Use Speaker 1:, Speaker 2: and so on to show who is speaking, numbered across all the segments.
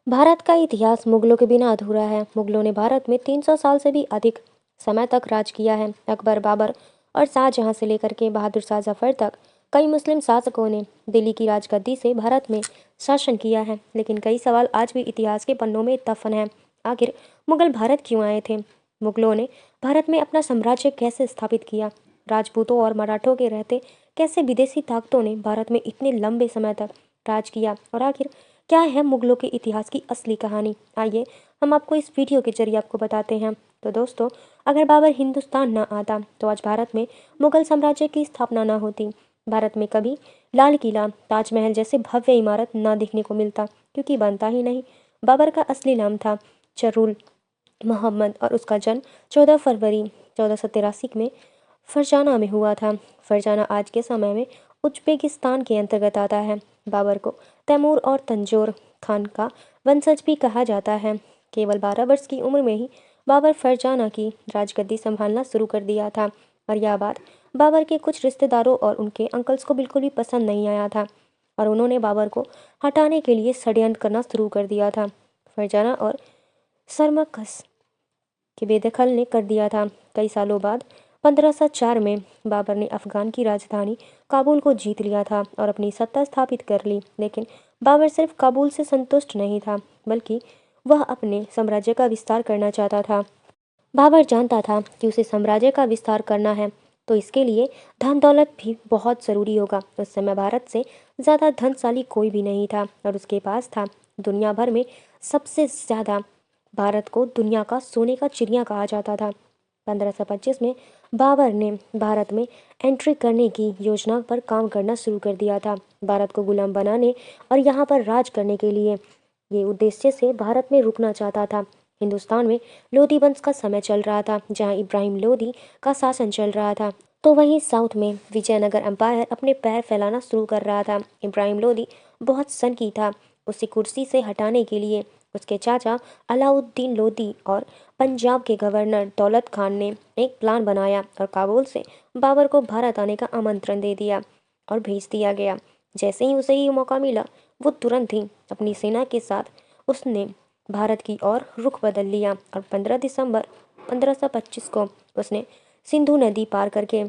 Speaker 1: भारत का इतिहास मुगलों के बिना अधूरा है। मुगलों ने भारत में 300 साल से भी अधिक समय तक राज किया है। अकबर, बाबर और शाहजहां से लेकर के बहादुर शाह जफर तक कई मुस्लिम शासकों ने दिल्ली की राजगद्दी से भारत में शासन किया है। लेकिन कई सवाल आज भी इतिहास के पन्नों में दफन हैं। आखिर मुगल भारत क्यों आए थे? मुगलों ने भारत में अपना साम्राज्य कैसे स्थापित किया? राजपूतों और मराठों के रहते कैसे विदेशी ताकतों ने भारत में इतने लंबे समय तक राज किया? और आखिर क्या है मुगलों के इतिहास की असली कहानी? आइए हम आपको इस वीडियो के जरिए आपको बताते हैं। तो दोस्तों, अगर बाबर हिंदुस्तान ना आता तो आज भारत में मुगल साम्राज्य की स्थापना ना होती। भारत में कभी लाल किला, ताजमहल जैसे भव्य इमारत ना देखने को मिलता, क्योंकि बनता ही नहीं। बाबर का असली नाम था चरुल मोहम्मद और उसका जन्म 14 फरवरी 1483 में फरजाना में हुआ था। फरजाना आज के समय में उज्बेकिस्तान के अंतर्गत आता है। बाबर को तैमूर और तंजोर खान का वंशज भी कहा जाता है। केवल 12 वर्ष की उम्र में ही बाबर फरजाना की राजगद्दी संभालना शुरू कर दिया था, और यह बात बाबर के कुछ रिश्तेदारों और उनके अंकल्स को बिल्कुल भी पसंद नहीं आया था, और उन्होंने बाबर को हटाने के लिए षड्यंत्र करना शुरू कर दिया था। फरजाना और सरमकस के बेदखल ने कर दिया था। कई सालों बाद 1504 में बाबर ने अफगान की राजधानी काबुल को जीत लिया था और अपनी सत्ता स्थापित कर ली। लेकिन बाबर सिर्फ काबुल से संतुष्ट नहीं था, बल्कि वह अपने साम्राज्य का विस्तार करना चाहता था। बाबर जानता था कि उसे साम्राज्य का विस्तार करना है तो इसके लिए धन दौलत भी बहुत ज़रूरी होगा। उस समय भारत से ज़्यादा धनशाली कोई भी नहीं था, और उसके पास था दुनिया भर में सबसे ज़्यादा। भारत को दुनिया का सोने का चिड़िया कहा जाता था। 1525 में बाबर ने भारत में एंट्री करने की योजना पर काम करना शुरू कर दिया था। भारत को गुलाम बनाने और यहाँ पर राज करने के लिए ये उद्देश्य से भारत में रुकना चाहता था। हिंदुस्तान में लोधी वंश का समय चल रहा था, जहाँ इब्राहिम लोधी का शासन चल रहा था। तो वहीं साउथ में विजयनगर एम्पायर अपने पैर फैलाना शुरू कर रहा था। इब्राहिम लोधी बहुत सनकी था। उसे कुर्सी से हटाने के लिए उसके चाचा अलाउद्दीन लोधी और पंजाब के गवर्नर दौलत खान ने एक प्लान बनाया और काबुल से बाबर को भारत आने का आमंत्रण दे दिया और भेज दिया गया। जैसे ही उसे ये मौका मिला, वो तुरंत ही अपनी सेना के साथ उसने भारत की ओर रुख बदल लिया, और 15 दिसंबर 1525 को उसने सिंधु नदी पार करके,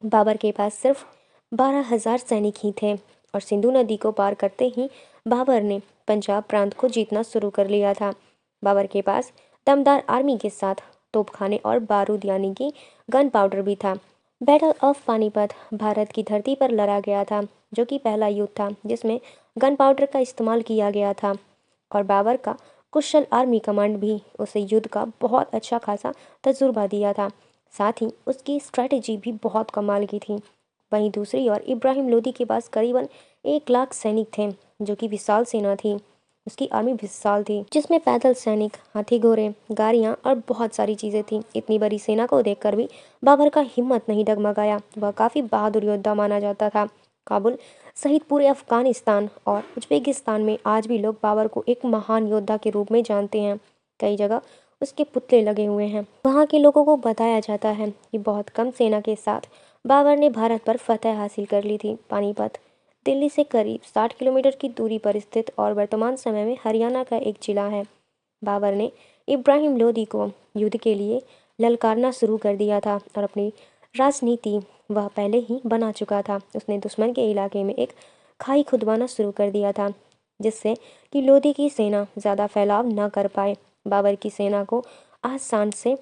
Speaker 1: बाबर के पास सिर्फ 12,000 सैनिक ही थे, और सिंधु नदी को पार करते ही बाबर ने पंजाब प्रांत को जीतना शुरू कर लिया था। बाबर के पास दमदार आर्मी के साथ तोपखाने और बारूद यानी कि गन पाउडर भी था। बैटल ऑफ पानीपत भारत की धरती पर लड़ा गया था, जो कि पहला युद्ध था जिसमें गन पाउडर का इस्तेमाल किया गया था, और बाबर का कुशल आर्मी कमांड भी उसे युद्ध का बहुत अच्छा खासा तजुर्बा दिया था। साथ ही उसकी स्ट्रैटेजी भी बहुत कमाल की थी। वहीं दूसरी ओर इब्राहिम लोदी के पास करीबन 1 लाख सैनिक थे, जो कि विशाल सेना थी। उसकी आर्मी विशाल थी, जिसमें पैदल सैनिक, हाथी घोड़े, गाड़ियाँ और बहुत सारी चीज़ें थीं। इतनी बड़ी सेना को देखकर भी बाबर का हिम्मत नहीं डगमगाया। वह काफ़ी बहादुर योद्धा माना जाता था। काबुल सहित पूरे अफगानिस्तान और उज्बेकिस्तान में आज भी लोग बाबर को एक महान योद्धा के रूप में जानते हैं। कई जगह उसके पुतले लगे हुए हैं। वहाँ के लोगों को बताया जाता है कि बहुत कम सेना के साथ बाबर ने भारत पर फतह हासिल कर ली थी। पानीपत दिल्ली से करीब 60 किलोमीटर की दूरी पर स्थित और वर्तमान समय में हरियाणा का एक जिला है। बाबर ने इब्राहिम लोदी को युद्ध के लिए ललकारना शुरू कर दिया था, और अपनी राजनीति वह पहले ही बना चुका था। उसने दुश्मन के इलाके में एक खाई खुदवाना शुरू कर दिया था, जिससे कि लोदी की सेना ज़्यादा फैलाव न कर पाए, बाबर की सेना को आसान से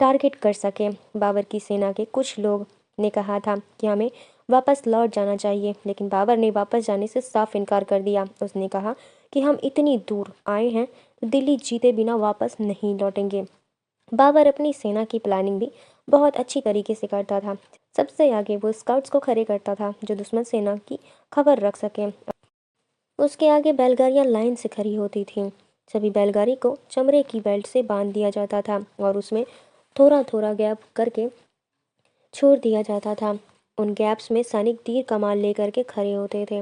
Speaker 1: टारगेट कर सके। बाबर की सेना के कुछ लोग ने कहा था कि हमें वापस लौट जाना चाहिए, लेकिन बाबर ने वापस जाने से साफ इनकार कर दिया। उसने कहा कि हम इतनी दूर आए हैं तो दिल्ली जीते बिना वापस नहीं लौटेंगे। बाबर अपनी सेना की प्लानिंग भी बहुत अच्छी तरीके से करता था। सबसे आगे वो स्काउट्स को खड़े करता था, जो दुश्मन सेना की खबर रख सके। उसके आगे बैलगाड़ियां लाइन से खड़ी होती थीं। सभी बैलगाड़ी को चमड़े की बेल्ट से बांध दिया जाता था, और उसमें थोड़ा थोड़ा गैप करके छोड़ दिया जाता था। उन गैप्स में सैनिक तीर कमान लेकर के खड़े होते थे।